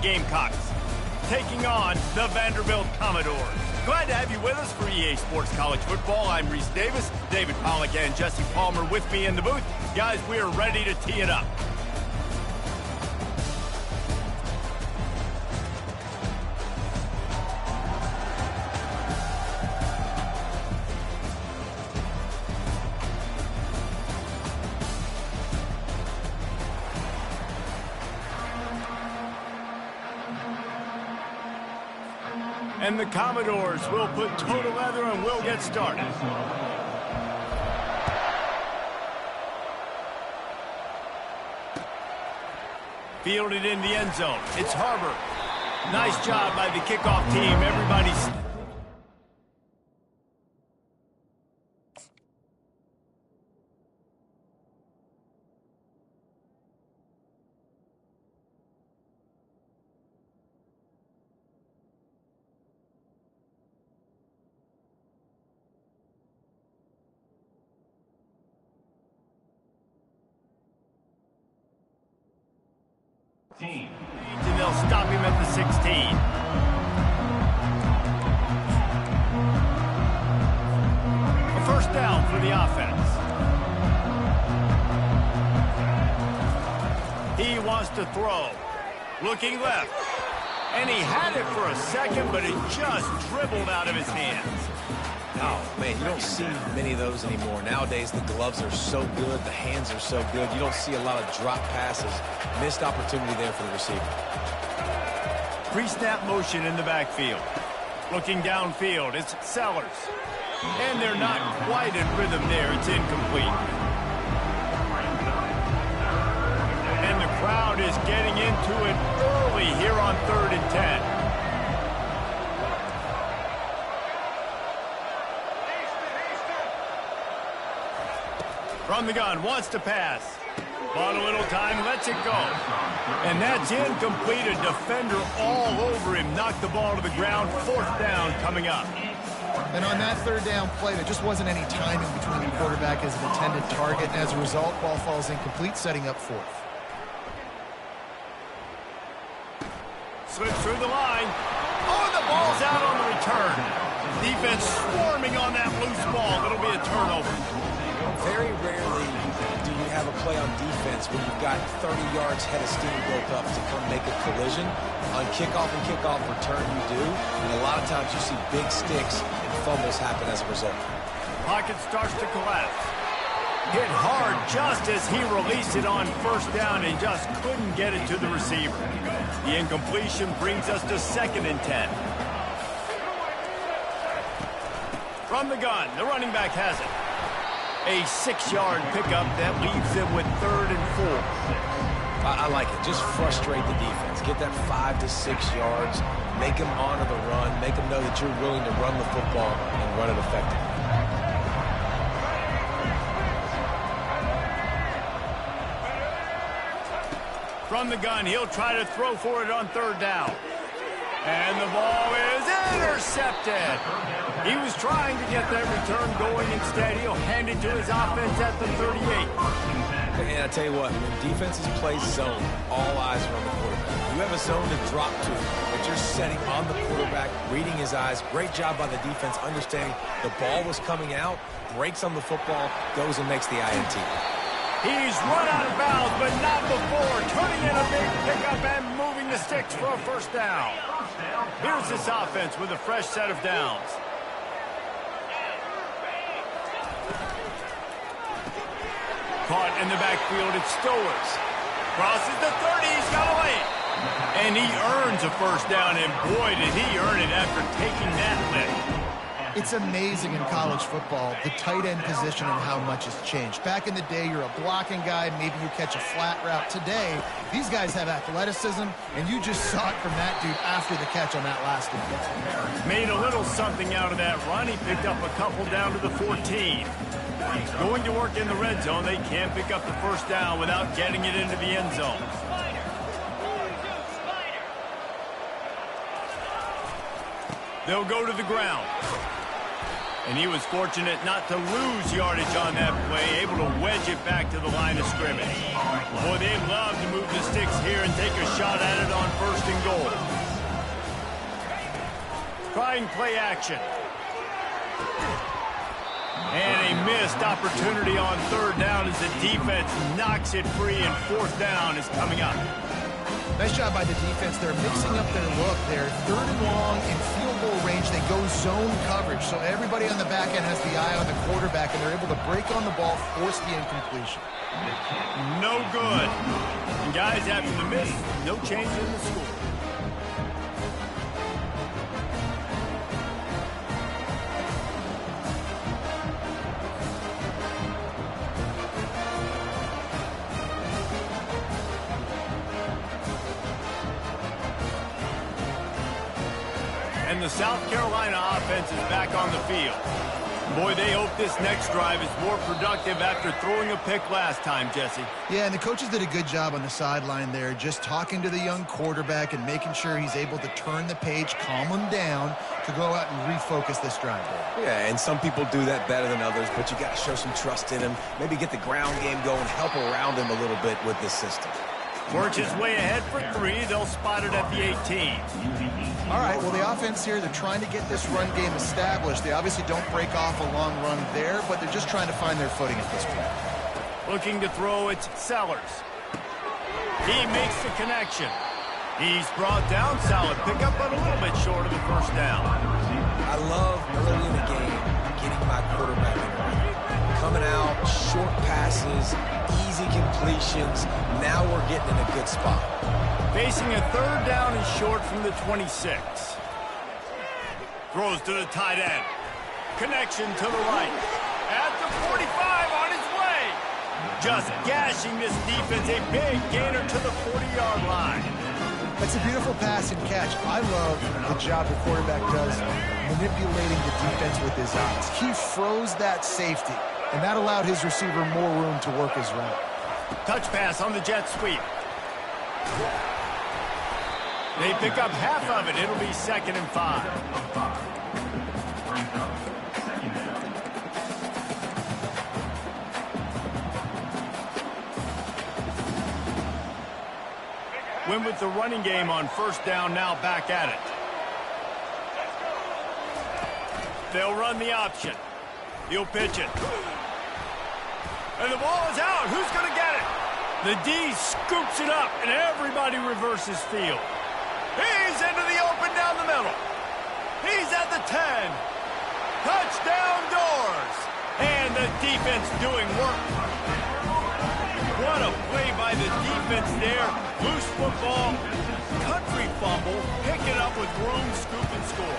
Gamecocks, taking on the Vanderbilt Commodores. Glad to have you with us for EA Sports College Football. I'm Reese Davis, David Pollack and Jesse Palmer with me in the booth. Guys, we are ready to tee it up. And the Commodores will put total leather and we'll get started. Fielded in the end zone. It's Harbor. Nice job by the kickoff team. Everybody's... And they'll stop him at the 16. A first down for the offense. He wants to throw. Looking left. And he had it for a second, but it just dribbled out of his hands. Oh, man, you don't see many of those anymore. Nowadays, the gloves are so good, the hands are so good. You don't see a lot of drop passes. Missed opportunity there for the receiver. Pre-snap motion in the backfield. Looking downfield, it's Sellers. And they're not quite in rhythm there. It's incomplete. And the crowd is getting into it early here on 3rd and 10. From the gun, wants to pass. Bought a little time, lets it go. And that's incomplete. A defender all over him. Knocked the ball to the ground. 4th down coming up. And on that 3rd down play, there just wasn't any timing between the quarterback as an intended target. And as a result, ball falls incomplete, setting up 4th. Slips through the line. Oh, the ball's out on the return. Defense swarming on that loose ball. It'll be a turnover. Very rarely do you have a play on defense where you've got 30 yards head of steam built up to come make a collision. On kickoff and kickoff return, you do. And a lot of times you see big sticks and fumbles happen as a result. Pocket starts to collapse. Hit hard just as he released it on 1st down and just couldn't get it to the receiver. The incompletion brings us to 2nd and 10. From the gun, the running back has it. A 6-yard pickup that leaves them with 3rd and 4. I like it. Just frustrate the defense. Get that 5 to 6 yards. Make them honor the run. Make them know that you're willing to run the football and run it effectively. From the gun, he'll try to throw for it on 3rd down. And the ball is intercepted. He was trying to get that return going. Instead, he'll hand it to his offense at the 38. And I tell you what, when defenses play zone, all eyes are on the quarterback. You have a zone to drop to, but you're setting on the quarterback, reading his eyes. Great job by the defense, understanding the ball was coming out, breaks on the football, goes and makes the INT. He's run out of bounds, but not before. Turning in a big pickup and moving the sticks for a 1st down. Here's this offense with a fresh set of downs. Caught in the backfield, it's Stowers. Crosses the 30, he's got away. And he earns a 1st down, and boy, did he earn it after taking that lift. It's amazing in college football, the tight end position and how much has changed. Back in the day, you're a blocking guy, maybe you catch a flat route. Today, these guys have athleticism, and you just saw it from that dude after the catch on that last one. Made a little something out of that run. He picked up a couple down to the 14. Going to work in the red zone, they can't pick up the 1st down without getting it into the end zone. They'll go to the ground. And he was fortunate not to lose yardage on that play, able to wedge it back to the line of scrimmage. Boy, they love to move the sticks here and take a shot at it on 1st and goal. Trying play action. And a missed opportunity on 3rd down as the defense knocks it free, and 4th down is coming up. Nice job by the defense. They're mixing up their look. They're 3rd and long in field goal range. They go zone coverage, so everybody on the back end has the eye on the quarterback, and they're able to break on the ball, force the incompletion. No good. And guys, after the miss, no change in the score. And the South Carolina offense is back on the field. Boy, they hope this next drive is more productive after throwing a pick last time, Jesse. Yeah, and the coaches did a good job on the sideline there, just talking to the young quarterback and making sure he's able to turn the page, calm him down to go out and refocus this drive. Yeah, and some people do that better than others, but you got to show some trust in him. Maybe get the ground game going, help around him a little bit with this system. Works his way ahead for 3. They'll spot it at the 18. All right, well, the offense here, they're trying to get this run game established. They obviously don't break off a long run there, but they're just trying to find their footing at this point. Looking to throw, it's Sellers. He makes the connection. He's brought down. Solid pickup, but a little bit short of the 1st down. I love early in the game getting my quarterback in line. Coming out, short passes, easy completions. Now we're getting in a good spot. Facing a 3rd down and short from the 26. Throws to the tight end. Connection to the right. At the 45 on his way. Just gashing this defense. A big gainer to the 40-yard line. That's a beautiful pass and catch. I love the job the quarterback does manipulating the defense with his eyes. He froze that safety, and that allowed his receiver more room to work his route. Touch pass on the jet sweep. They pick up half of it. It'll be 2nd and 5. Win with the running game on 1st down, now back at it. They'll run the option. He'll pitch it. And the ball is out. Who's going to get it? The D scoops it up, and everybody reverses field. He's into the open down the middle. He's at the 10. Touchdown Doors. And the defense doing work. What a play by the defense there. Loose football. Country fumble. Pick it up with room, scoop, and score.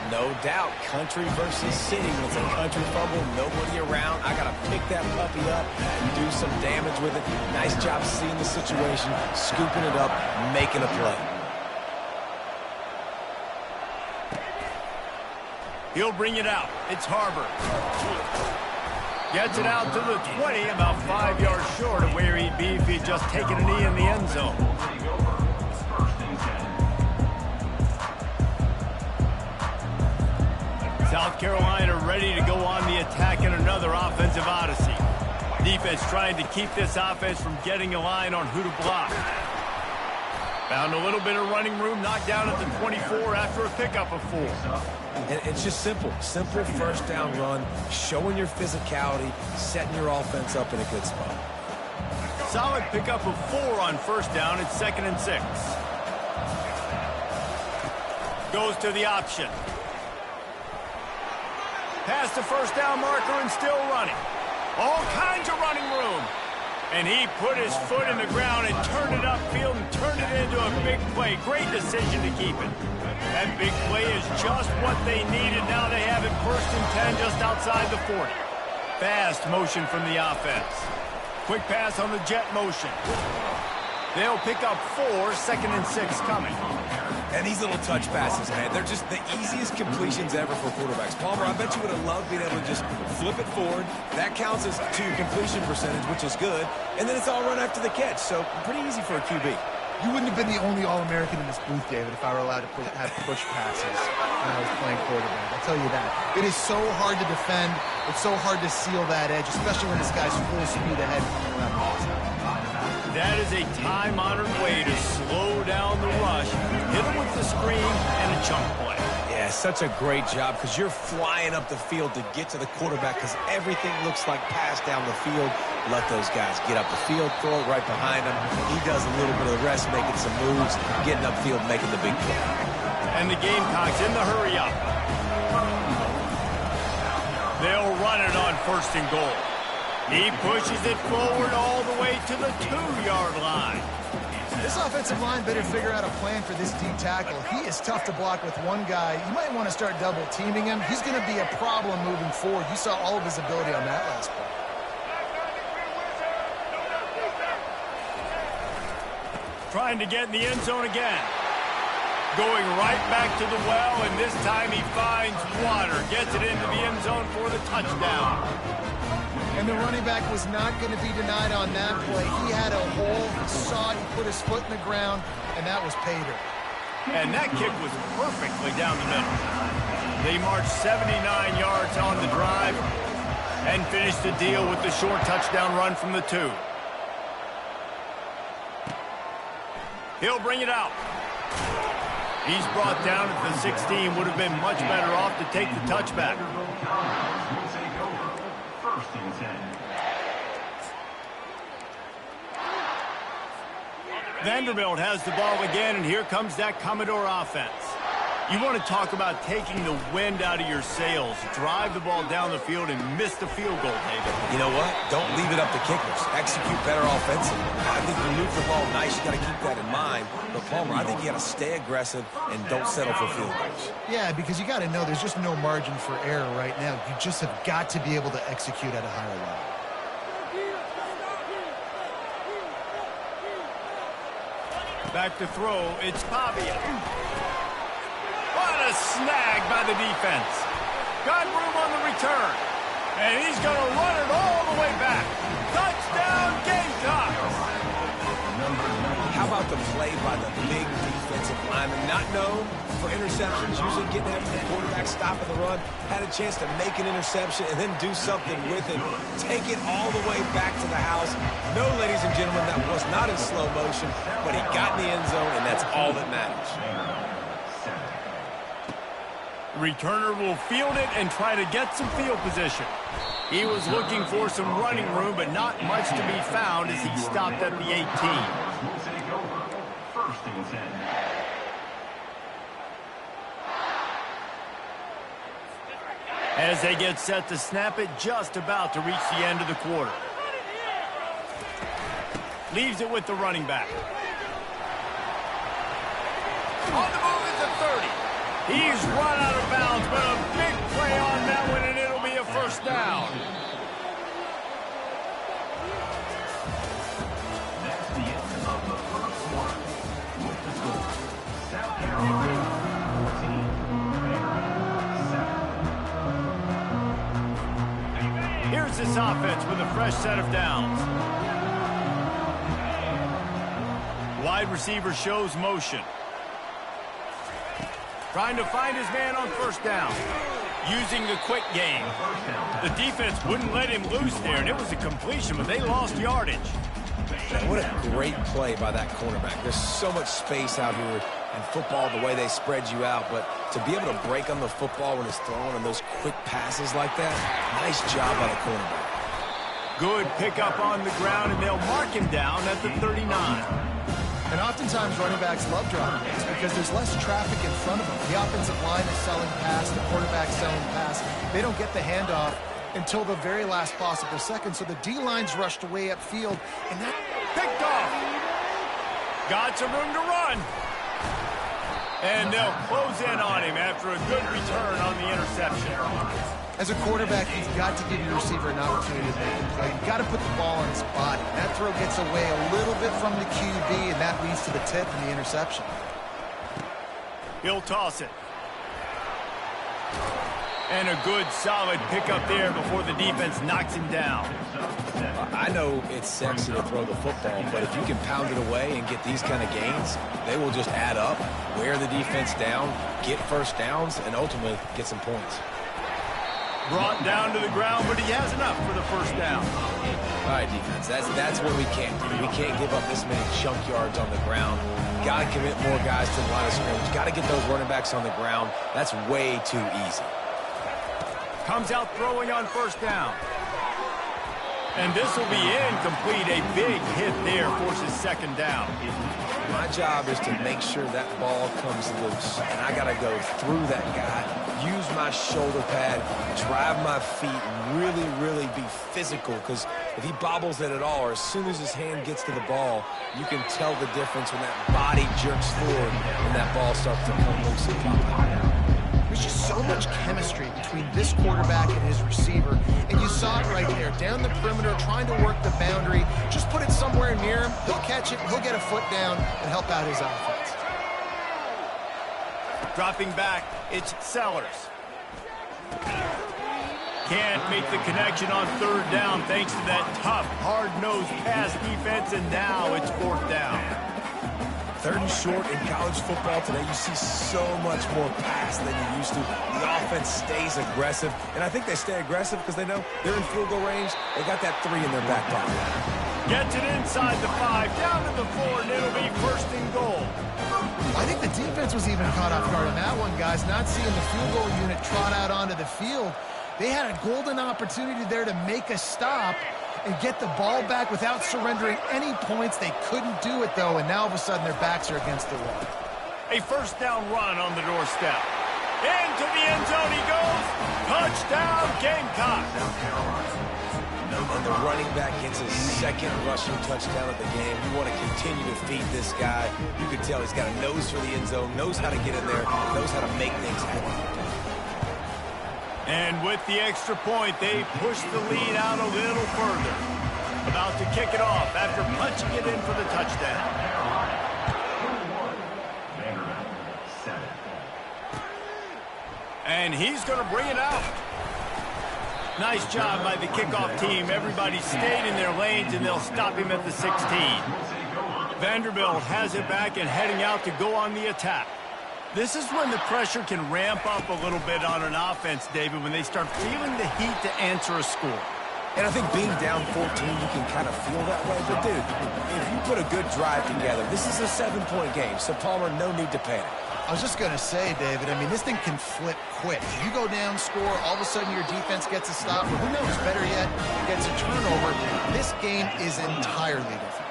No doubt, country versus city. When it's a country fumble, nobody around. I got to pick that puppy up and do some damage with it. Nice job seeing the situation, scooping it up, making a play. He'll bring it out. It's Harbor. Gets it out to the 20, about 5 yards short of where he'd be if he'd just taken a knee in the end zone. South Carolina ready to go on the attack in another offensive odyssey. Defense trying to keep this offense from getting a line on who to block. Found a little bit of running room, knocked down at the 24 after a pickup of 4. And it's just simple. Simple 1st down run, showing your physicality, setting your offense up in a good spot. Solid pickup of 4 on 1st down. It's 2nd and 6. Goes to the option. Past the 1st down marker and still running. All kinds of running room. And he put his foot in the ground and turned it upfield and turned it into a big play. Great decision to keep it. That big play is just what they needed. Now they have it 1st and 10 just outside the 40. Fast motion from the offense. Quick pass on the jet motion. They'll pick up 4, 2nd and 6 coming. And these little touch passes, man, they're just the easiest completions ever for quarterbacks. Palmer, I bet you would have loved being able to just flip it forward. That counts as to your completion percentage, which is good. And then it's all run after the catch, so pretty easy for a QB. You wouldn't have been the only All-American in this booth, David, if I were allowed to have push passes when I was playing quarterback. I'll tell you that. It is so hard to defend. It's so hard to seal that edge, especially when this guy's full speed ahead coming around the outside. That is a time-honored way to slow down the rush, hit him with the screen, and a chunk play. Yeah, such a great job because you're flying up the field to get to the quarterback because everything looks like pass down the field. Let those guys get up the field, throw it right behind him. He does a little bit of the rest, making some moves, getting upfield, making the big play. And the Gamecocks in the hurry-up. They'll run it on 1st and goal. He pushes it forward all the way to the 2-yard line. This offensive line better figure out a plan for this D tackle. He is tough to block with one guy. You might want to start double-teaming him. He's going to be a problem moving forward. You saw all of his ability on that last play. Trying to get in the end zone again. Going right back to the well, and this time he finds water. Gets it into the end zone for the touchdown. And the running back was not going to be denied on that play. He had a hole, saw it, he put his foot in the ground, and that was pay dirt. And that kick was perfectly down the middle. They marched 79 yards on the drive and finished the deal with the short touchdown run from the 2. He'll bring it out. He's brought down at the 16. Would have been much better off to take the touchback. Vanderbilt has the ball again, and here comes that Commodore offense. You want to talk about taking the wind out of your sails. Drive the ball down the field and miss the field goal, David. You know what? Don't leave it up to kickers. Execute better offensively. I think you move the ball nice. You got to keep that in mind. But, Palmer, I think you got to stay aggressive and don't settle for field goals. Yeah, because you got to know there's just no margin for error right now. You just have got to be able to execute at a higher level. Back to throw. It's Pavia. What a snag by the defense. Got room on the return. And he's going to run it all the way back. Touchdown, Gamecocks. How about the play by the big defensive lineman? Not known for interceptions, usually getting after the quarterback, stopping the run. Had a chance to make an interception and then do something with it. Take it all the way back to the house. No, ladies and gentlemen, that was not in slow motion, but he got in the end zone, and that's all that matters. Returner will field it and try to get some field position. He was looking for some running room, but not much to be found as he stopped at the 18. As they get set to snap it, just about to reach the end of the quarter. Leaves it with the running back. On the move at the 30. He's run out of bounds, but a big play on that one, and it'll be a first down. That's the end of the first one. With the score, South Carolina 14, Maryland 7. Here's this offense with a fresh set of downs. Wide receiver shows motion. Trying to find his man on first down. Using the quick game. The defense wouldn't let him loose there, and it was a completion, but they lost yardage. What a great play by that cornerback. There's so much space out here in football, the way they spread you out, but to be able to break on the football when it's thrown and those quick passes like that, nice job by the cornerback. Good pickup on the ground, and they'll mark him down at the 39. And oftentimes running backs love dropping backs because there's less traffic in front of them. The offensive line is selling pass, the quarterback's selling pass. They don't get the handoff until the very last possible second, so the D-line's rushed away upfield, and that Picked off. Got some room to run. And they'll close in on him after a good return on the interception. as a quarterback, you've got to give your receiver an opportunity to make a play. You've got to put the ball on his body. That throw gets away a little bit from the QB, and that leads to the tip and the interception. He'll toss it. And a good, solid pickup there before the defense knocks him down. I know it's sexy to throw the football, but if you can pound it away and get these kind of gains, they will just add up, wear the defense down, get first downs, and ultimately get some points. Brought down to the ground, but he has enough for the first down. All right, defense, that's what we can't do. We can't give up this many chunk yards on the ground. Got to commit more guys to the line of scrimmage. Got to get those running backs on the ground. That's way too easy. Comes out throwing on first down. And this will be incomplete. A big hit there forces second down. My job is to make sure that ball comes loose. And I got to go through that guy, use my shoulder pad, drive my feet, and really be physical. Because if he bobbles it at all, or as soon as his hand gets to the ball, you can tell the difference when that body jerks forward and that ball starts to come loose and pop out. There's just so much chemistry between this quarterback and his receiver, and you saw it right there, down the perimeter, trying to work the boundary. Just put it somewhere near him, he'll catch it, he'll get a foot down, and help out his offense. Dropping back, it's Sellers. Can't make the connection on third down thanks to that tough, hard-nosed pass defense, and now it's fourth down. Third and short in college football today, you see so much more pass than you used to. The offense stays aggressive, and I think they stay aggressive because they know they're in field goal range. They got that 3 in their back pocket. Gets it inside the 5, down to the 4, and it'll be first and goal. I think the defense was even caught off guard on that one, guys, not seeing the field goal unit trot out onto the field. They had a golden opportunity there to make a stop and get the ball back without surrendering any points. They couldn't do it, though, and now all of a sudden their backs are against the wall. A first down run on the doorstep. Into the end zone he goes. Touchdown, Gamecocks. And the running back gets his second rushing touchdown of the game. You want to continue to feed this guy. You can tell he's got a nose for the end zone, knows how to get in there, knows how to make things happen. And with the extra point, they push the lead out a little further. About to kick it off after punching it in for the touchdown. And he's going to bring it out. Nice job by the kickoff team. Everybody stayed in their lanes, and they'll stop him at the 16. Vanderbilt has it back and heading out to go on the attack. This is when the pressure can ramp up a little bit on an offense, David, when they start feeling the heat to answer a score. And I think being down 14, you can kind of feel that way. But, dude, if you put a good drive together, this is a 7-point game, so Palmer, no need to panic. I was just going to say, David, I mean, this thing can flip quick. You go down, score, all of a sudden your defense gets a stop, or who knows, better yet, gets a turnover. This game is entirely different.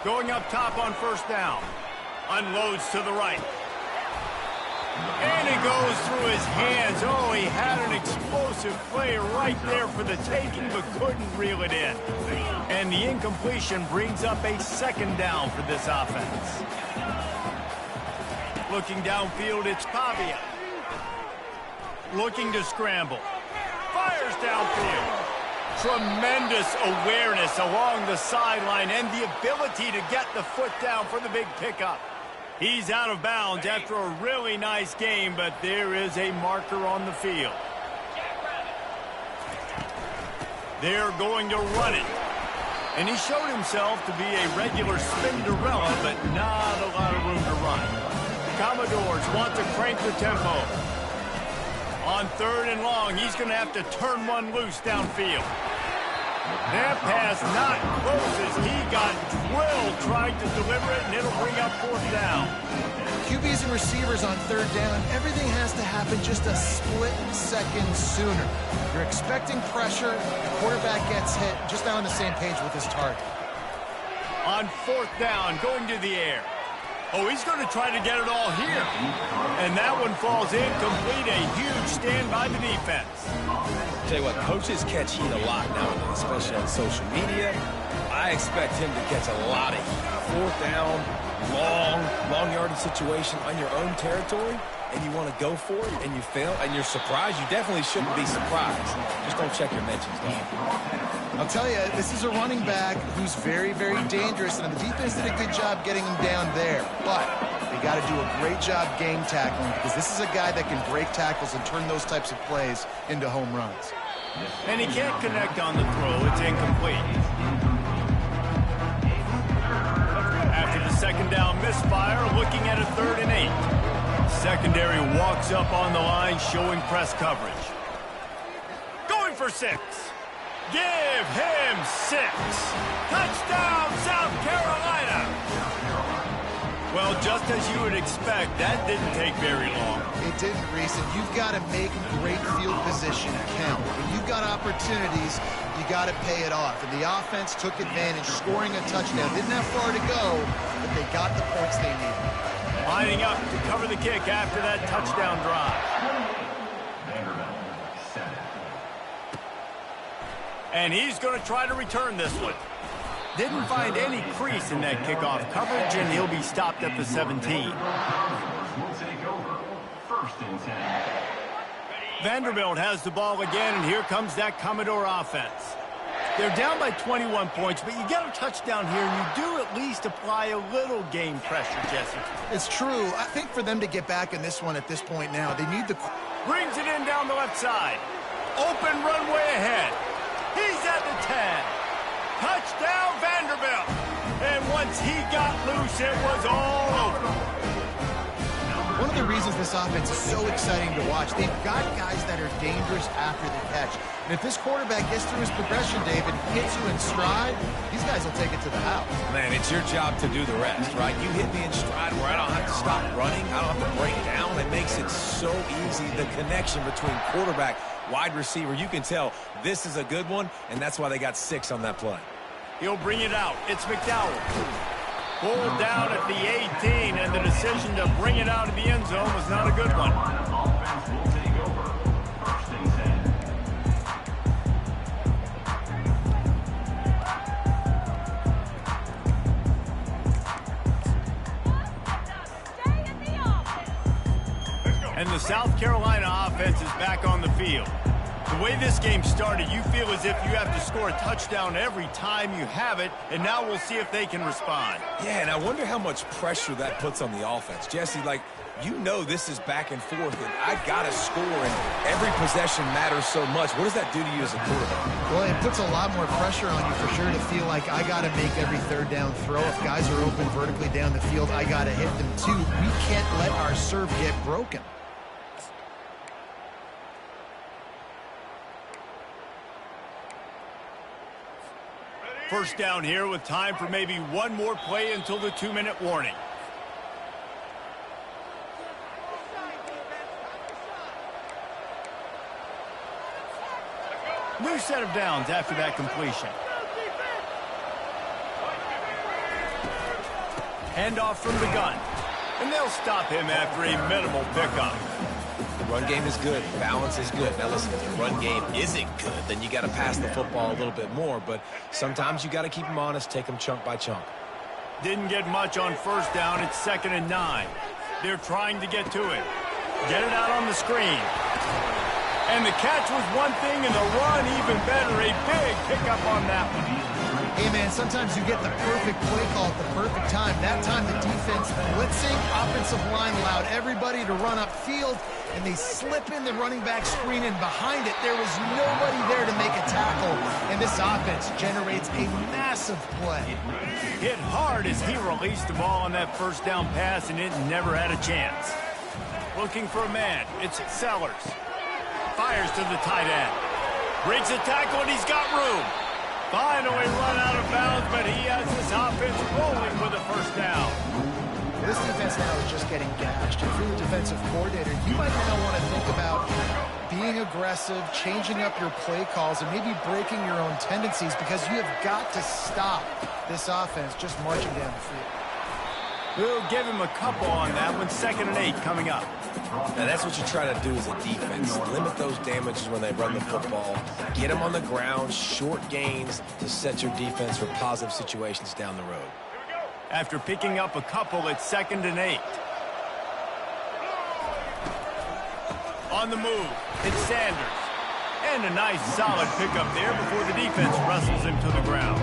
Going up top on first down. Unloads to the right. And it goes through his hands. Oh, he had an explosive play right there for the taking, but couldn't reel it in. And the incompletion brings up a second down for this offense. Looking downfield, it's Pavia. Looking to scramble. Fires downfield. Tremendous awareness along the sideline and the ability to get the foot down for the big pickup. He's out of bounds after a really nice game, but there is a marker on the field. They're going to run it. And he showed himself to be a regular Spinderella, but not a lot of room to run. Commodores want to crank the tempo. On third and long, he's going to have to turn one loose downfield. That pass not close as he got drilled trying to deliver it, and it'll bring up fourth down. QBs and receivers on third down, everything has to happen just a split second sooner. You're expecting pressure, the quarterback gets hit, just now on the same page with his target. On fourth down, going to the air. Oh, he's going to try to get it all here. And that one falls incomplete. A huge stand by the defense. Tell you what, coaches catch heat a lot nowadays, especially on social media. I expect him to catch a lot of heat. Fourth down, long yardage situation on your own territory, and you want to go for it, and you fail, and you're surprised. You definitely shouldn't be surprised. Just don't check your mentions, dog. I'll tell you, this is a running back who's very, very dangerous, and the defense did a good job getting him down there. But they got to do a great job game tackling because this is a guy that can break tackles and turn those types of plays into home runs. And he can't connect on the throw. It's incomplete. After the second down misfire, looking at a 3rd and 8. Secondary walks up on the line, showing press coverage. Going for 6. Give him 6. Touchdown, South Carolina. Well, just as you would expect, that didn't take very long. It didn't, Reese, and you've got to make great field position count. When you've got opportunities, you got to pay it off. And the offense took advantage, scoring a touchdown. Didn't have far to go, but they got the points they needed. Lining up to cover the kick after that touchdown drive. And he's going to try to return this one. Didn't find any crease in that kickoff coverage, and he'll be stopped at the 17. Vanderbilt has the ball again, and here comes that Commodore offense. They're down by 21 points, but you get a touchdown here, and you do at least apply a little game pressure, Jesse. It's true. I think for them to get back in this one at this point now, they need the... Brings it in down the left side. Open runway ahead. He's at the 10. Touchdown, Vanderbilt. And once he got loose, it was all over. One of the reasons this offense is so exciting to watch, they've got guys that are dangerous after the catch. And if this quarterback gets through his progression, David, hits you in stride, these guys will take it to the house. Man, it's your job to do the rest, right? You hit me in stride where I don't have to stop running. I don't have to break down. It makes it so easy, the connection between quarterback, wide receiver. You can tell this is a good one, and that's why they got 6 on that play. He'll bring it out. It's McDowell. Pulled down at the 18, and the decision to bring it out of the end zone was not a good one. And the South Carolina offense is back on the field. The way this game started, you feel as if you have to score a touchdown every time you have it, and now we'll see if they can respond. Yeah, and I wonder how much pressure that puts on the offense. Jesse, like, you know this is back and forth, and I got to score, and every possession matters so much. What does that do to you as a quarterback? Well, it puts a lot more pressure on you for sure to feel like I got to make every 3rd down throw. If guys are open vertically down the field, I got to hit them too. We can't let our serve get broken. First down here with time for maybe one more play until the 2-minute warning. New set of downs after that completion. Handoff from the gun. And they'll stop him after a minimal pickup. Run game is good. Balance is good. Now, listen, if the run game isn't good, then you got to pass the football a little bit more. But sometimes you got to keep them honest, take them chunk by chunk. Didn't get much on first down. It's 2nd and 9. They're trying to get to it. Get it out on the screen. And the catch was one thing, and the run even better. A big pickup on that one. Hey, man, sometimes you get the perfect play call at the perfect time. That time the defense blitzing, offensive line allowed everybody to run upfield, and they slip in the running back screen, and behind it, there was nobody there to make a tackle, and this offense generates a massive play. Hit hard as he released the ball on that first down pass, and it never had a chance. Looking for a man. It's Sellers. Fires to the tight end. Breaks a tackle, and he's got room. Finally run out of bounds, but he has this offense rolling with a first down. This defense now is just getting gashed. If you're the defensive coordinator, you might now want to think about being aggressive, changing up your play calls, and maybe breaking your own tendencies because you have got to stop this offense just marching down the field. We'll give him a couple on that one. 2nd and 8 coming up. Now, that's what you try to do as a defense. Limit those damages when they run the football. Get them on the ground, short gains to set your defense for positive situations down the road. After picking up a couple, it's 2nd and 8. On the move, it's Sanders. And a nice solid pickup there before the defense wrestles him to the ground.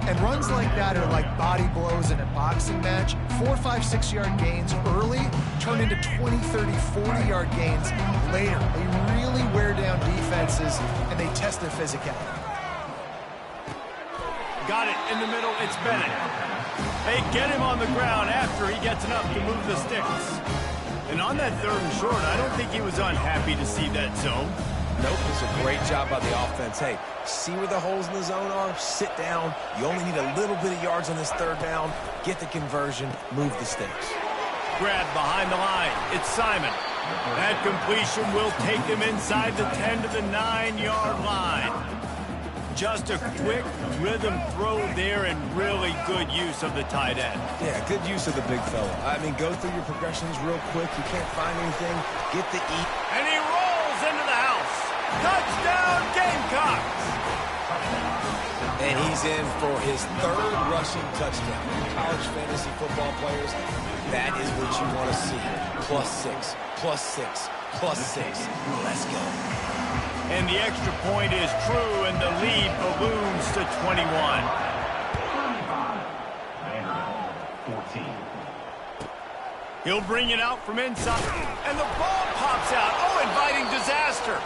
And runs like that are like body blows in a boxing match. 4, 5, 6-yard gains early turn into 20, 30, 40-yard gains later. They really wear down defenses, and they test their physicality. Got it in the middle. It's Bennett. They get him on the ground after he gets enough to move the sticks. And on that 3rd and short, I don't think he was unhappy to see that zone. Nope, it's a great job by the offense. Hey, see where the holes in the zone are? Sit down. You only need a little bit of yards on this 3rd down. Get the conversion. Move the sticks. Grab behind the line. It's Simon. That completion will take him inside the 10 to the 9-yard line. Just a quick rhythm throw there and really good use of the tight end. Yeah, good use of the big fella. I mean, go through your progressions real quick. You can't find anything. Get the eat. And he rolls into the house. Touchdown, Gamecocks! And he's in for his 3rd rushing touchdown. College fantasy football players, that is what you want to see. +6, +6, +6. Let's go. And the extra point is true, and the lead balloons to 21. 14. He'll bring it out from inside, and the ball pops out. Oh, inviting disaster.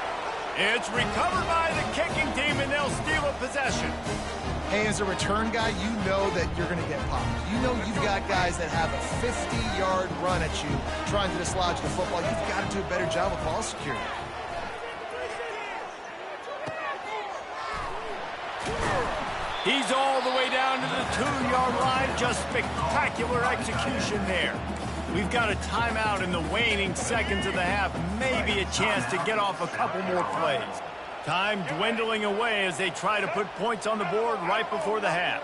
It's recovered by the kicking team, and they'll steal a possession. Hey, as a return guy, you know that you're going to get popped. You know you've got guys that have a 50-yard run at you trying to dislodge the football. You've got to do a better job with ball security. He's all the way down to the 2-yard line. Just spectacular execution there. We've got a timeout in the waning seconds of the half. Maybe a chance to get off a couple more plays. Time dwindling away as they try to put points on the board right before the half.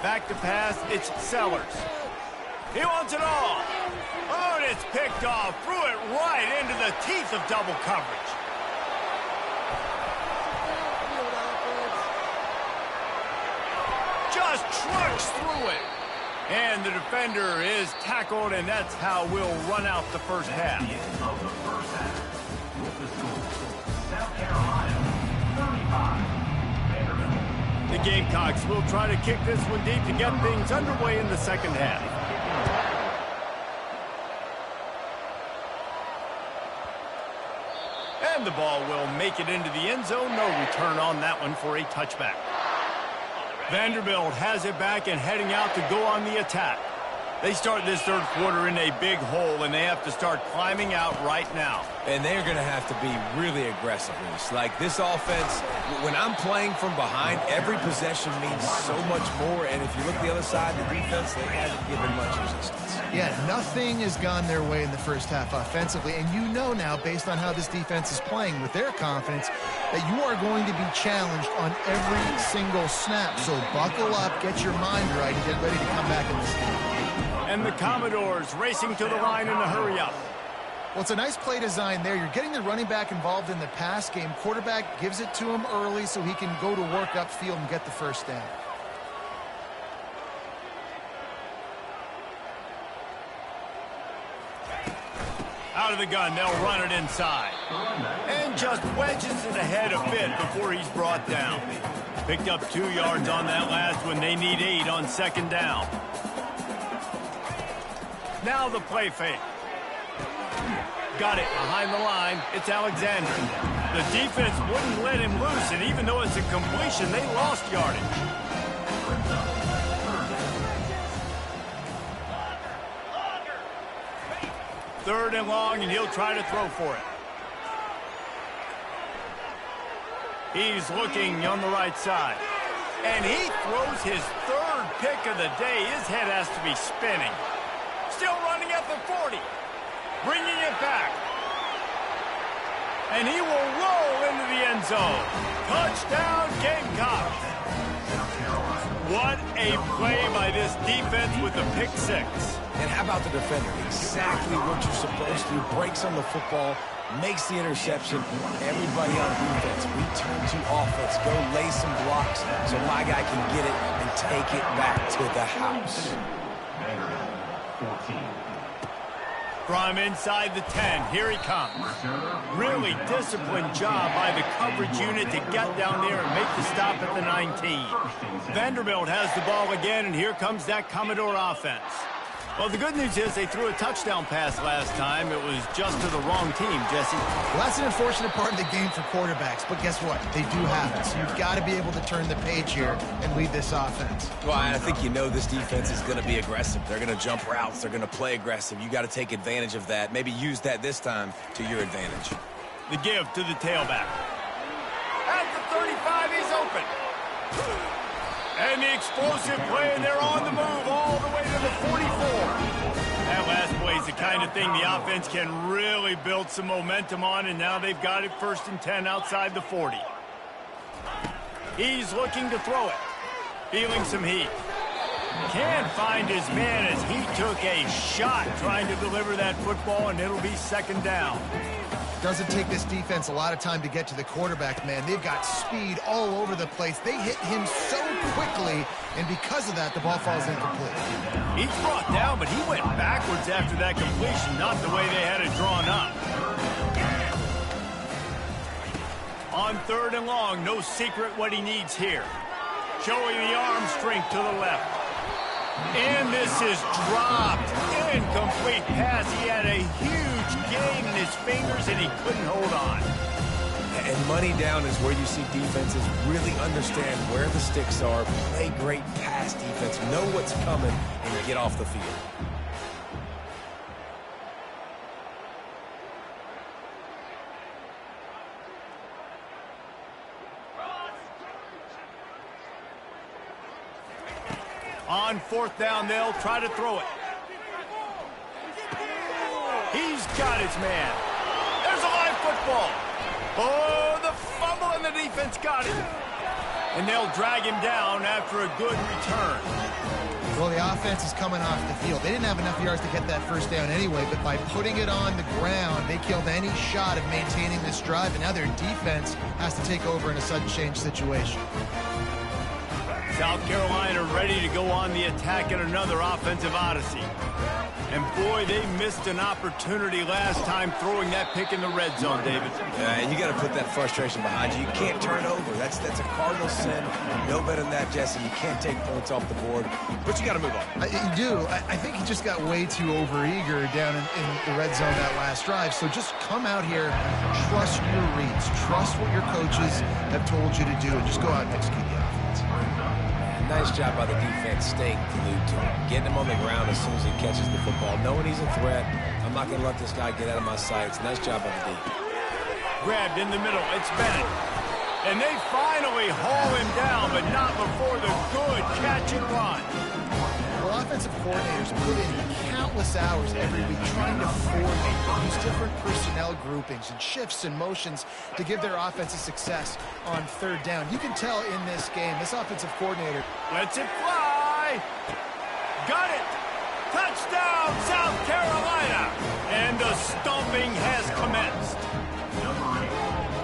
Back to pass, it's Sellers. He wants it all. Oh, and it's picked off. Threw it right into the teeth of double coverage. Just trucks through it. And the defender is tackled, and that's how we'll run out the first half. Of the first half. With the score, South Carolina 35. Vanderbilt. The Gamecocks will try to kick this one deep to get things underway in the second half. And the ball will make it into the end zone. No return on that one for a touchback. Vanderbilt has it back and heading out to go on the attack. They start this 3rd quarter in a big hole, and they have to start climbing out right now. And they're going to have to be really aggressive. Like this offense, when I'm playing from behind, every possession means so much more. And if you look the other side, the defense, they haven't given much resistance. Yeah, nothing has gone their way in the first half offensively. And you know now, based on how this defense is playing with their confidence, that you are going to be challenged on every single snap. So buckle up, get your mind right, and get ready to come back in this game. And the Commodores racing to the line in a hurry-up. Well, it's a nice play design there. You're getting the running back involved in the pass game. Quarterback gives it to him early so he can go to work upfield and get the first down. Out of the gun, they'll run it inside. And just wedges it ahead a bit before he's brought down. Picked up 2 yards on that last one. They need 8 on 2nd down. Now the play fake. Got it behind the line. It's Alexander. The defense wouldn't let him loose, and even though it's a completion, they lost yardage. Third and long, and he'll try to throw for it. He's looking on the right side. And he throws his 3rd pick of the day. His head has to be spinning. Still running at the 40. Bringing it back. And he will roll into the end zone. Touchdown, Gamecocks. What a play by this defense with the pick 6. And how about the defender? Exactly what you're supposed to do. Breaks on the football, makes the interception. Everybody on defense, return to offense. Go lay some blocks so my guy can get it and take it back to the house. 14. From inside the 10, here he comes. Really disciplined job by the coverage unit to get down there and make the stop at the 19. Vanderbilt has the ball again, and here comes that Commodore offense. Well, the good news is they threw a touchdown pass last time. It was just to the wrong team, Jesse. Well, that's an unfortunate part of the game for quarterbacks, but guess what? They do have it, so you've got to be able to turn the page here and lead this offense. Well, I think you know this defense is going to be aggressive. They're going to jump routes. They're going to play aggressive. You got to take advantage of that. Maybe use that this time to your advantage. The give to the tailback. At the 35, he's open. And the explosive play, and they're on the move all the way to the 44. That last play is the kind of thing the offense can really build some momentum on, and now they've got it 1st and 10 outside the 40. He's looking to throw it. Feeling some heat. Can't find his man as he took a shot trying to deliver that football, and it'll be 2nd down. Doesn't take this defense a lot of time to get to the quarterback, man. They've got speed all over the place. They hit him so quickly, and because of that, the ball falls incomplete. He's brought down, but he went backwards after that completion, not the way they had it drawn up. On 3rd and long, no secret what he needs here. Showing the arm strength to the left. And this is dropped. Incomplete pass. He had a huge gain in his fingers, and he couldn't hold on. And money down is where you see defenses really understand where the sticks are, play great pass defense, know what's coming, and get off the field. On 4th down, they'll try to throw it. He's got his man. There's a live football. Oh, the fumble, and the defense got him. And they'll drag him down after a good return. Well, the offense is coming off the field. They didn't have enough yards to get that 1st down anyway, but by putting it on the ground, they killed any shot of maintaining this drive, and now their defense has to take over in a sudden change situation. South Carolina ready to go on the attack in another offensive odyssey. And boy, they missed an opportunity last time throwing that pick in the red zone, David. And you got to put that frustration behind you. You can't turn it over. That's a cardinal sin. No better than that, Jesse. You can't take points off the board, but you got to move on. You do. I think he just got way too overeager down in the red zone that last drive. So just come out here, trust your reads, trust what your coaches have told you to do, and just go out and execute the offense. Nice job by the defense staying glued to him. Getting him on the ground as soon as he catches the football. Knowing he's a threat. I'm not going to let this guy get out of my sights. Nice job by the D. Grabbed in the middle. It's Bennett. And they finally haul him down, but not before the good catch and run. Well, offensive coordinators put in countless hours every week trying to formate, use different personnel groupings and shifts and motions to give their offensive success on 3rd down. You can tell in this game, this offensive coordinator Lets it fly. Got it. Touchdown, South Carolina. And the stomping has commenced.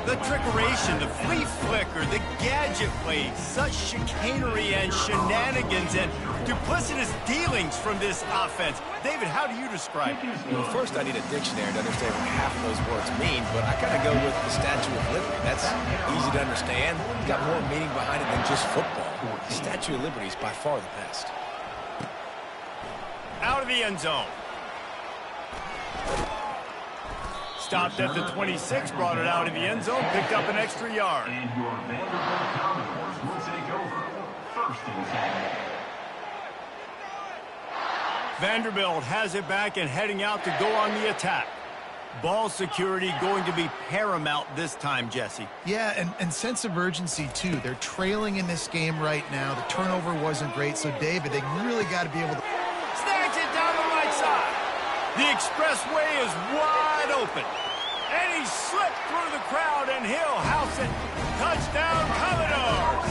The trickeration, the flea flicker, the gadget plays, such chicanery and shenanigans and duplicitous dealings from this offense. David, how do you describe it? Well, first I need a dictionary to understand what half of those words mean, but I kind of go with the Statue of Liberty. That's easy to understand. It's got more meaning behind it than just football. The Statue of Liberty is by far the best. Out of the end zone. Stopped at the 26, brought it out of the end zone, picked up an extra yard. And your Vanderbilt Commodores will take over 1st and 10. Vanderbilt has it back and heading out to go on the attack. Ball security going to be paramount this time, Jesse. Yeah, and sense of urgency, too. They're trailing in this game right now. The turnover wasn't great, so, David, they really got to be able to... Snatch it down the right side. The expressway is wide open. And he slipped through the crowd, and he'll house it. Touchdown, Commodores!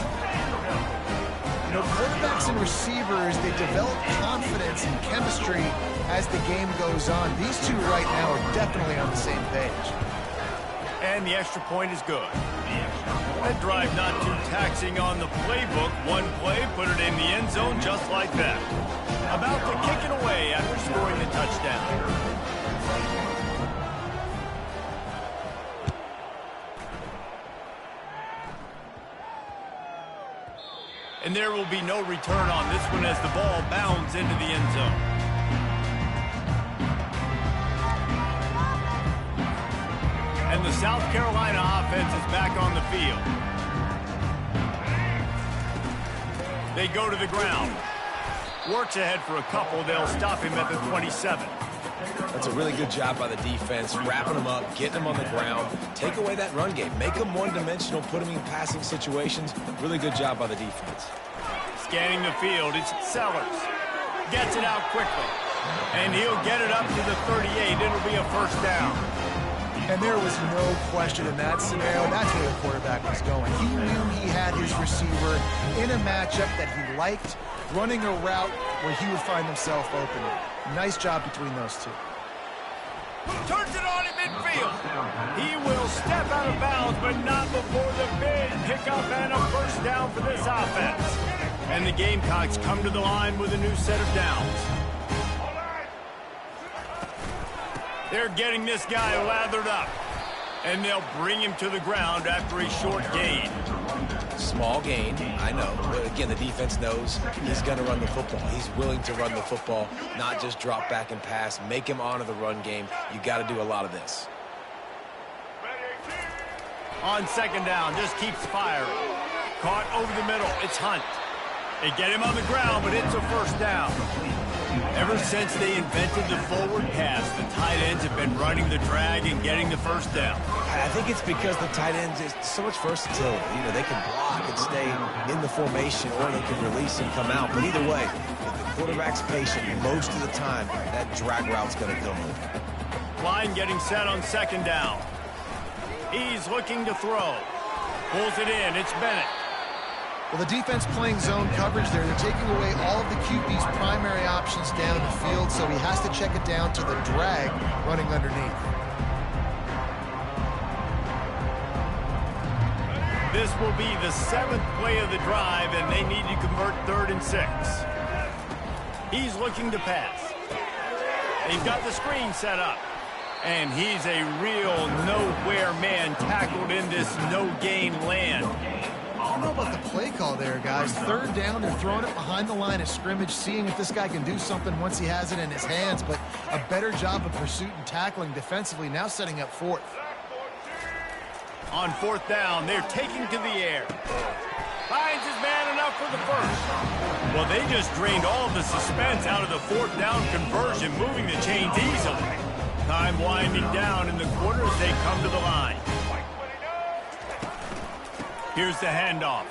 You know, quarterbacks and receivers, they develop confidence and chemistry as the game goes on. These two right now are definitely on the same page. And the extra point is good. That drive not too taxing on the playbook. One play, put it in the end zone just like that. About to kick it away after scoring the touchdown. And there will be no return on this one as the ball bounds into the end zone. And the South Carolina offense is back on the field. They go to the ground. Works ahead for a couple. They'll stop him at the 27. That's a really good job by the defense, wrapping them up, getting them on the ground. Take away that run game. Make them one-dimensional, put them in passing situations. Really good job by the defense. Scanning the field, it's Sellers. Gets it out quickly. And he'll get it up to the 38. It'll be a first down. And there was no question in that scenario. That's where the quarterback was going. He knew he had his receiver in a matchup that he liked, running a route where he would find himself open. Nice job between those two. Turns it on in midfield. He will step out of bounds, but not before the big pickup and a first down for this offense. And the Gamecocks come to the line with a new set of downs. They're getting this guy lathered up. And they'll bring him to the ground after a short gain. Small gain, I know. But again, the defense knows he's going to run the football. He's willing to run the football, not just drop back and pass. Make him honor the run game. You got to do a lot of this. On second down, just keeps firing. Caught over the middle. It's Hunt. They get him on the ground, but it's a first down. Ever since they invented the forward pass, the tight ends have been running the drag and getting the first down. I think it's because the tight ends is so much versatility. You know, they can block and stay in the formation, or they can release and come out. But either way, if the quarterback's patient, most of the time, that drag route's going to come over. Line getting set on second down. He's looking to throw. Pulls it in. It's Bennett. Well, the defense playing zone coverage there. They're taking away all of the QB's primary options down the field, so he has to check it down to the drag running underneath. This will be the 7th play of the drive, and they need to convert 3rd and 6. He's looking to pass. They've got the screen set up. And he's a real nowhere man tackled in this no-gain land. I don't know about the play call there, guys. 3rd down, they're throwing it behind the line of scrimmage, seeing if this guy can do something once he has it in his hands, but a better job of pursuit and tackling defensively, now setting up 4th. On 4th down, they're taking to the air. Finds his man enough for the first. Well, they just drained all of the suspense out of the 4th down conversion, moving the chains easily. Time winding down in the quarter as they come to the line. Here's the handoff.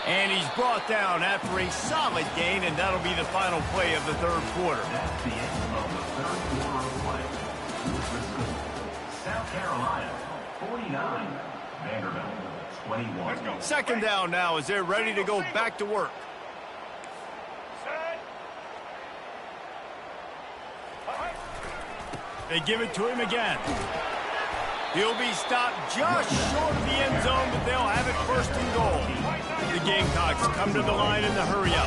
And he's brought down after a solid gain, and that'll be the final play of the 3rd quarter. That's the end of the 3rd quarter of play. With the score, South Carolina 49, Vanderbilt 21. Second down now as they're ready to go back to work. They give it to him again. He'll be stopped just short of the end zone, but they'll have it 1st and goal. The Gamecocks come to the line in the hurry-up.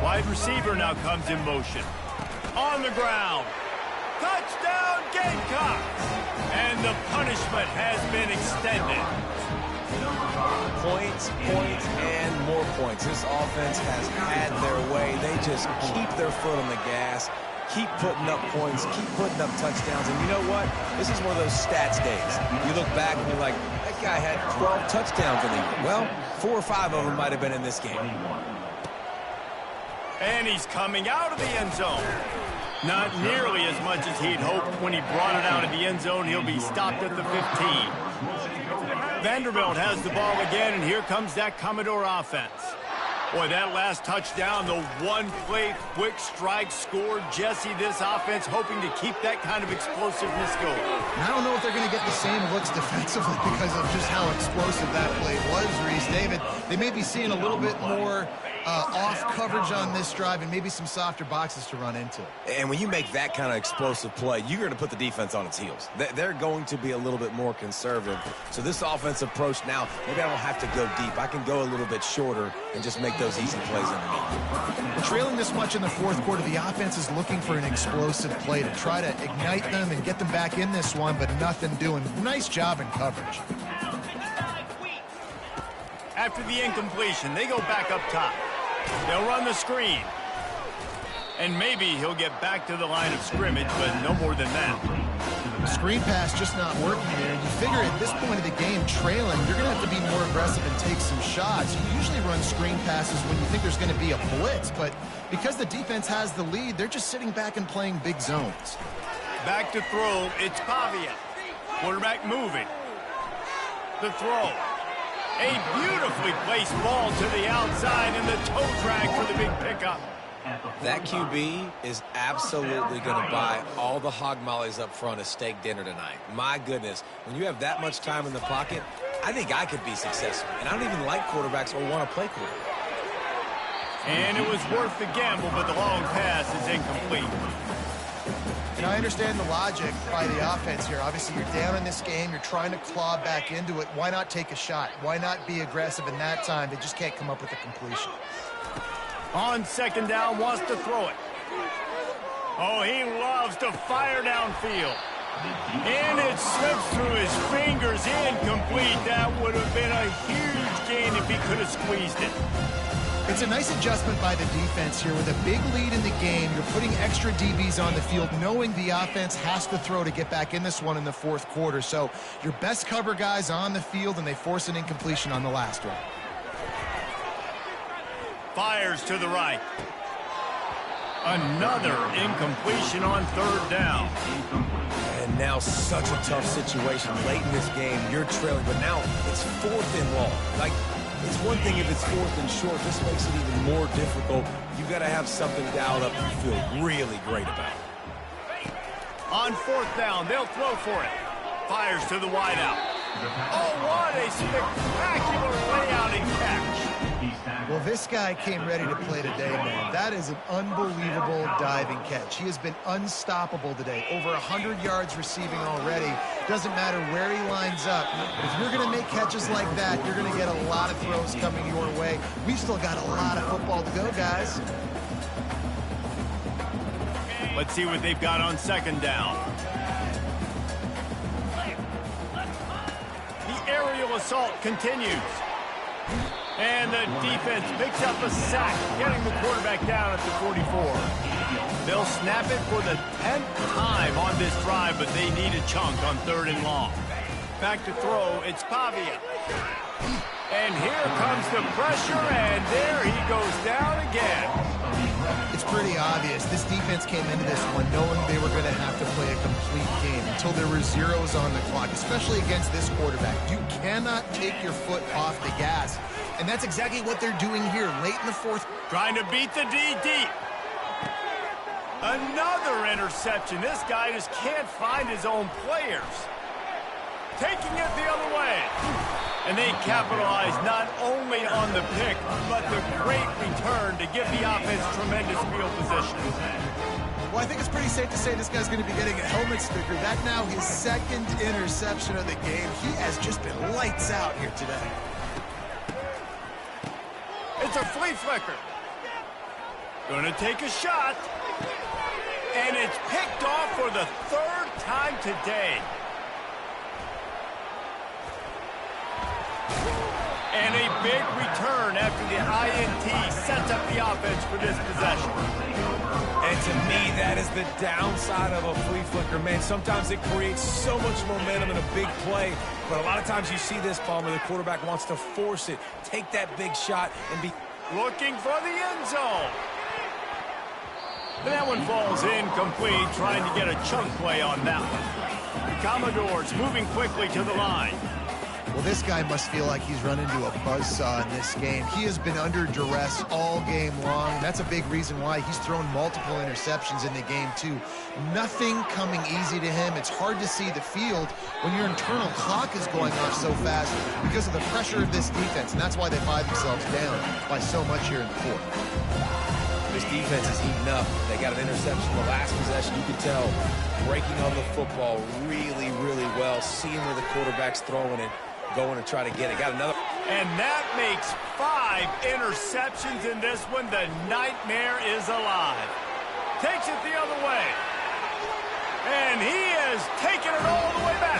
Wide receiver now comes in motion. On the ground. Touchdown, Gamecocks! And the punishment has been extended. Points, and more points. This offense has had their way. They just keep their foot on the gas, keep putting up points, keep putting up touchdowns. And you know what? This is one of those stats days. You look back and you're like, that guy had 12 touchdowns in the year. Well, 4 or 5 of them might have been in this game. And he's coming out of the end zone. Not nearly as much as he'd hoped when he brought it out of the end zone. He'll be stopped at the 15. Vanderbilt has the ball again, and here comes that Commodore offense. Boy, that last touchdown, the one-play quick strike score. Jesse, this offense hoping to keep that kind of explosiveness going. And I don't know if they're going to get the same looks defensively because of just how explosive that play was, Reese. David, they may be seeing a little bit more off coverage on this drive and maybe some softer boxes to run into. And when you make that kind of explosive play, you're going to put the defense on its heels. They're going to be a little bit more conservative. So this offensive approach now, maybe I don't have to go deep. I can go a little bit shorter and just make those easy plays underneath. Trailing this much in the fourth quarter, the offense is looking for an explosive play to try to ignite them and get them back in this one, but nothing doing. Nice job in coverage. After the incompletion, they go back up top. They'll run the screen. And maybe he'll get back to the line of scrimmage, but no more than that. The screen pass just not working there. You figure at this point of the game, trailing, you're going to have to be more aggressive and take some shots. You usually run screen passes when you think there's going to be a blitz, but because the defense has the lead, they're just sitting back and playing big zones. Back to throw, it's Pavia. Quarterback moving. The throw. A beautifully placed ball to the outside and the toe drag for the big pickup. That QB is absolutely going to buy all the hog mollies up front as steak dinner tonight. My goodness, when you have that much time in the pocket, I think I could be successful. And I don't even like quarterbacks or want to play quarterback. And it was worth the gamble, but the long pass is incomplete. And I understand the logic by the offense here. Obviously, you're down in this game. You're trying to claw back into it. Why not take a shot? Why not be aggressive in that time? They just can't come up with a completion. On second down, wants to throw it. Oh, he loves to fire downfield. And it slips through his fingers, incomplete. That would have been a huge gain if he could have squeezed it. It's a nice adjustment by the defense here. With a big lead in the game, you're putting extra DBs on the field, knowing the offense has to throw to get back in this one in the fourth quarter. So your best cover guys on the field, and they force an incompletion on the last one. Fires to the right. Another incompletion on third down. And now such a tough situation late in this game. You're trailing, but now it's fourth and long. Like, it's one thing if it's fourth and short. This makes it even more difficult. You've got to have something dialed up you feel really great about. On fourth down, they'll throw for it. Fires to the wideout. Oh, what a spectacular layout and catch. Well, this guy came ready to play today, man. That is an unbelievable diving catch. He has been unstoppable today. Over 100 yards receiving already. Doesn't matter where he lines up. If you're going to make catches like that, you're going to get a lot of throws coming your way. We've still got a lot of football to go, guys. Let's see what they've got on second down. The aerial assault continues. And the defense picks up a sack, getting the quarterback down at the 44. They'll snap it for the 10th time on this drive, but they need a chunk on third and long. Back to throw, it's Pavia. And here comes the pressure, and there he goes down again. It's pretty obvious. This defense came into this one knowing they were going to have to play a complete game until there were zeros on the clock, especially against this quarterback. You cannot take your foot off the gas. And that's exactly what they're doing here late in the fourth. Trying to beat the D deep. Another interception. This guy just can't find his own players. Taking it the other way. And they capitalize not only on the pick, but the great return to give the offense tremendous field position. Well, I think it's pretty safe to say this guy's going to be getting a helmet sticker. That now his second interception of the game. He has just been lights out here today. It's a flea flicker. Gonna take a shot. And it's picked off for the third time today. And a big return after the INT sets up the offense for this possession. And to me, that is the downside of a flea flicker. Man, sometimes it creates so much momentum in a big play, but a lot of times you see this, Palmer, the quarterback wants to force it, take that big shot, and be looking for the end zone. And that one falls incomplete, trying to get a chunk play on that one. The Commodores moving quickly to the line. Well, this guy must feel like he's run into a buzzsaw in this game. He has been under duress all game long. That's a big reason why he's thrown multiple interceptions in the game, too. Nothing coming easy to him. It's hard to see the field when your internal clock is going off so fast because of the pressure of this defense, and that's why they buy themselves down by so much here in the fourth. This defense is heating up. They got an interception the last possession. You can tell breaking on the football really, really well, seeing where the quarterback's throwing it, going to try to get it. Got another. And that makes 5 interceptions in this one. The nightmare is alive. Takes it the other way. And he has taken it all the way back.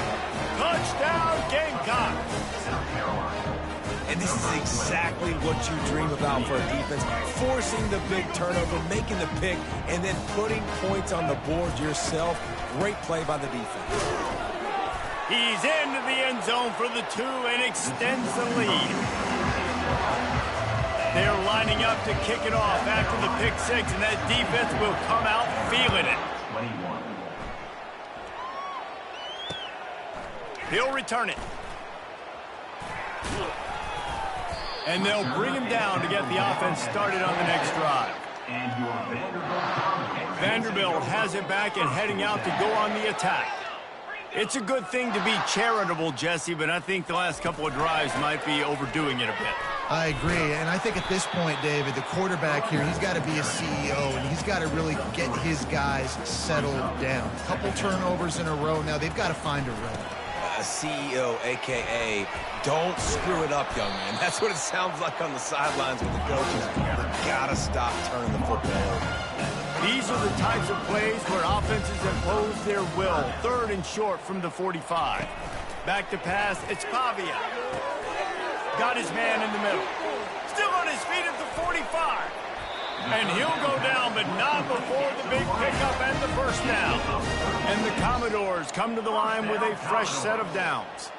Touchdown, Gamecock. South Carolina. And this is exactly what you dream about for a defense. Forcing the big turnover, making the pick, and then putting points on the board yourself. Great play by the defense. He's into the end zone for the 2 and extends the lead. They're lining up to kick it off after the pick 6, and that defense will come out feeling it. 21. He'll return it. And they'll bring him down to get the offense started on the next drive. And your Vanderbilt. Vanderbilt has it back and heading out to go on the attack. It's a good thing to be charitable, Jesse, but I think the last couple of drives might be overdoing it a bit. I agree, and I think at this point, David, the quarterback here, he's got to be a CEO, and he's got to really get his guys settled down. A couple turnovers in a row now. They've got to find a rhythm. A CEO, a.k.a. don't screw it up, young man. That's what it sounds like on the sidelines with the coaches. They got to stop turning the football over. These are the types of plays where offenses impose their will. 3rd and short from the 45. Back to pass, it's Pavia. Got his man in the middle. Still on his feet at the 45. And he'll go down, but not before the big pickup and the first down. And the Commodores come to the line with a fresh set of downs.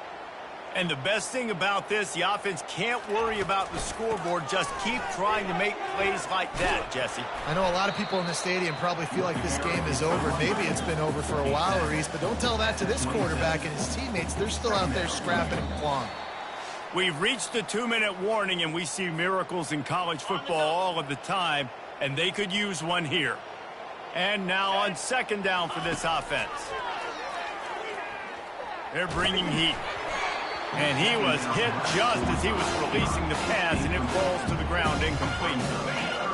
And the best thing about this, the offense can't worry about the scoreboard. Just keep trying to make plays like that, Jesse. I know a lot of people in the stadium probably feel like this game is over. Maybe it's been over for a while, Reese, but don't tell that to this quarterback and his teammates. They're still out there scrapping and clawing. We've reached the 2-minute warning, and we see miracles in college football all of the time, and they could use one here. And now on 2nd down for this offense. They're bringing heat. And he was hit just as he was releasing the pass, and it falls to the ground incomplete.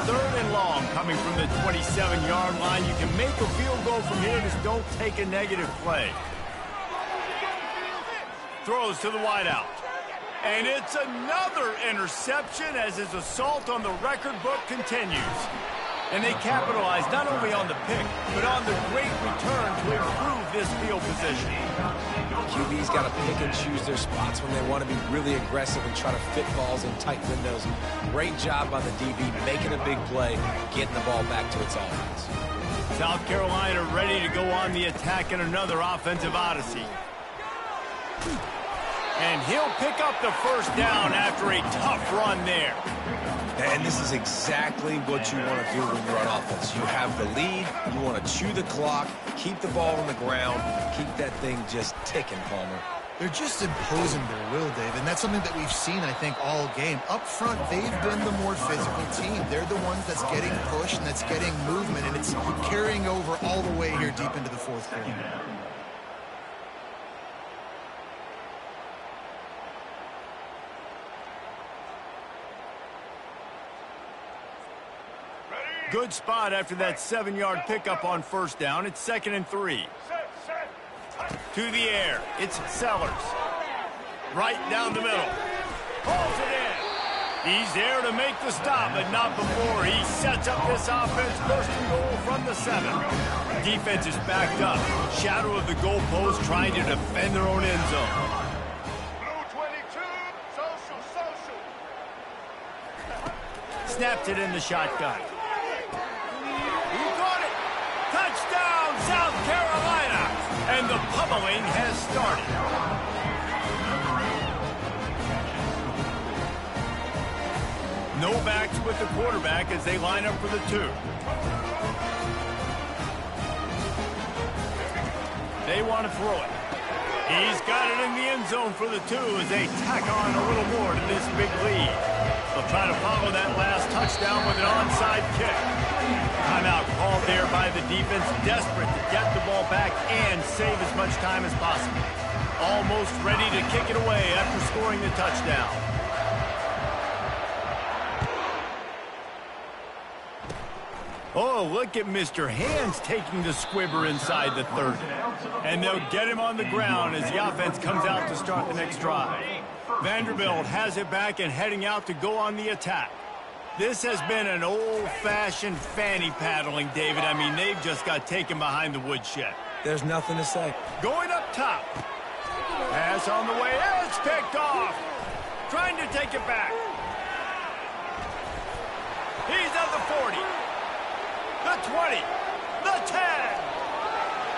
3rd and long coming from the 27-yard line. You can make a field goal from here, just don't take a negative play. Throws to the wideout. And it's another interception as his assault on the record book continues. And they capitalize not only on the pick, but on the great return to improve this field position. QB's got to pick and choose their spots when they want to be really aggressive and try to fit balls in tight windows. Great job by the DB making a big play, getting the ball back to its offense. South Carolina ready to go on the attack in another offensive odyssey. And he'll pick up the first down after a tough run there. And this is exactly what you want to do when you're on offense. You have the lead, you want to chew the clock, keep the ball on the ground, keep that thing just ticking, Palmer. They're just imposing their will, Dave, and that's something that we've seen, I think, all game. Up front, they've been the more physical team. They're the ones that's getting pushed and that's getting movement, and it's carrying over all the way here deep into the 4th quarter. Good spot after that 7-yard pickup on 1st down. It's 2nd and 3. To the air. It's Sellers. Right down the middle. Pulls it in. He's there to make the stop, but not before he sets up this offense. 1st and goal from the 7. Defense is backed up. Shadow of the goalpost trying to defend their own end zone. Blue 22, social. Snapped it in the shotgun. Touchdown, South Carolina! And the pummeling has started. No backs with the quarterback as they line up for the 2. They want to throw it. He's got it in the end zone for the 2 as they tack on a little more to this big lead. They'll try to follow that last touchdown with an onside kick. Timeout called there by the defense, desperate to get the ball back and save as much time as possible. Almost ready to kick it away after scoring the touchdown. Oh, look at Mr. Hands taking the squibber inside the 30. And they'll get him on the ground as the offense comes out to start the next drive. Vanderbilt has it back and heading out to go on the attack. This has been an old-fashioned fanny paddling, David. I mean, they've just got taken behind the woodshed. There's nothing to say. Going up top. Pass on the way. It's picked off. Trying to take it back. He's at the 40. The 20, the 10,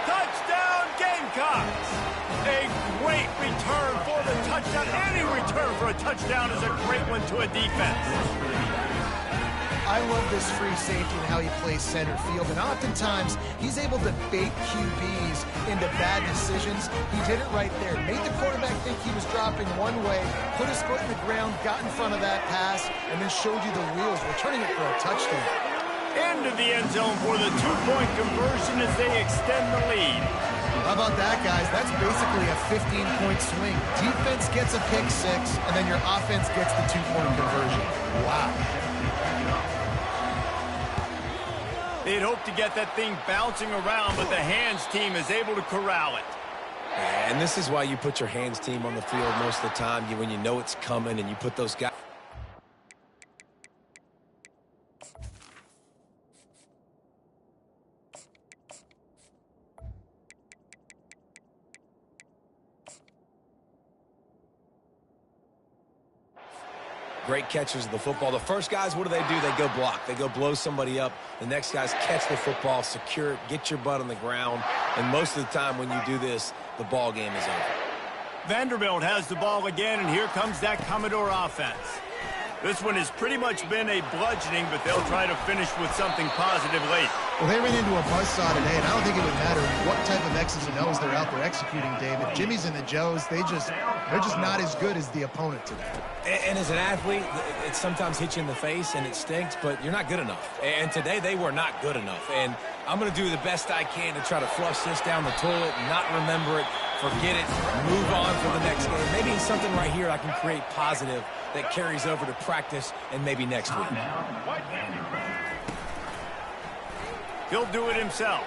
touchdown Gamecocks. A great return for the touchdown. Any return for a touchdown is a great one to a defense. I love this free safety and how he plays center field, and oftentimes he's able to bait QBs into bad decisions. He did it right there. Made the quarterback think he was dropping one way, put his foot in the ground, got in front of that pass, and then showed you the wheels, returning it for a touchdown. Into the end zone for the 2-point conversion as they extend the lead. How about that, guys? That's basically a 15-point swing. Defense gets a pick 6, and then your offense gets the 2-point conversion. Wow. They'd hoped to get that thing bouncing around, but the Hands team is able to corral it. And this is why you put your Hands team on the field most of the time, when you know it's coming and you put those guys. Great catchers of the football. The first guys, what do? They go block. They go blow somebody up. The next guys catch the football, secure it, get your butt on the ground. And most of the time when you do this, the ball game is over. Vanderbilt has the ball again, and here comes that Commodore offense. This one has pretty much been a bludgeoning, but they'll try to finish with something positive late. Well, they ran into a buzzsaw today, and I don't think it would matter what type of X's and O's they're out there executing, David. Jimmy's and the Joes, they're just not as good as the opponent today. And as an athlete, it sometimes hits you in the face and it stinks, but you're not good enough. And today they were not good enough. And I'm going to do the best I can to try to flush this down the toilet and not remember it, forget it, move on for the next game. Maybe something right here I can create positive that carries over to practice and maybe next week. He'll do it himself.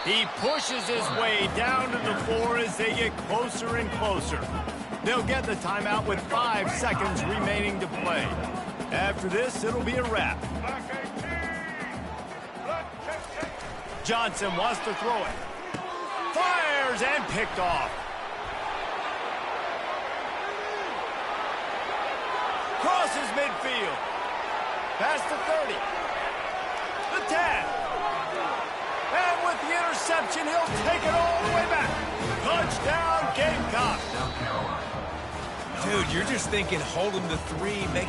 He pushes his way down to the floor as they get closer and closer. They'll get the timeout with 5 seconds remaining to play. After this, it'll be a wrap. Johnson wants to throw it. Fires and picked off. Crosses midfield. Past the 30. The 10. And with the interception, he'll take it all the way back. Touchdown, Gamecocks. Dude, you're just thinking hold him to 3, make it